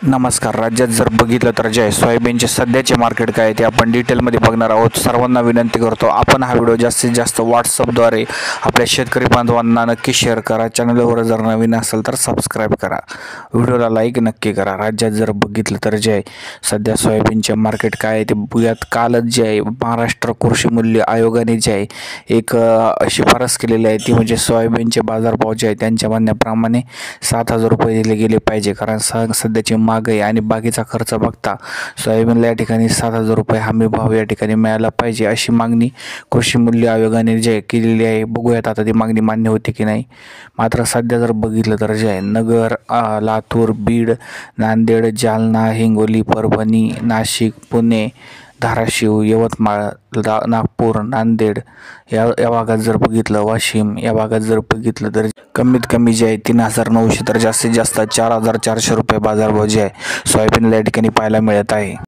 नमस्कार. राज्यात जर बघितलं तर जे आहे सोयाबीनचे सध्याचे मार्केट काय आहे ते आपण डिटेलमध्ये बघणार आहोत. सर्वांना विनंती करतो, आपण हा व्हिडिओ जास्तीत जास्त व्हॉट्सअपद्वारे आपल्या शेतकरी बांधवांना नक्की शेअर करा. चॅनलवर जर नवीन असेल तर सबस्क्राईब करा, व्हिडिओला लाईक नक्की करा. राज्यात जर बघितलं तर जे आहे सध्या सोयाबीनचे मार्केट काय आहे ते बघूयात. कालच जे आहे महाराष्ट्र कृषी मूल्य आयोगाने जे आहे एक शिफारस केलेली आहे, ती म्हणजे सोयाबीनचे बाजारभाव जे आहे त्यांच्या म्हणण्याप्रमाणे 7,000 रुपये दिले गेले पाहिजे. कारण सध्याची महागाई आणि बाकीचा खर्च बघता सोयाबीनला या ठिकाणी 7,000 रुपये हमी भाव या ठिकाणी मिळाला पाहिजे, अशी मागणी कृषी मूल्य आयोगाने जे केलेली आहे. बघूयात आता ती मागणी मान्य होते की नाही. मात्र सध्या जर बघितलं तर जे आहे नगर, लातूर, बीड, नांदेड, जालना, हिंगोली, परभणी, नाशिक, पुणे, धाराशिव, यवतमाळ, नागपूर, नांदेड या भागात जर बघितलं, वाशिम या भागात जर बघितलं तर कमीत कमी जे आहे 3,900 तर जास्तीत जास्त 4,400 रुपये बाजारभाव जे आहे सोयाबीनला या ठिकाणी पाहायला मिळत आहे.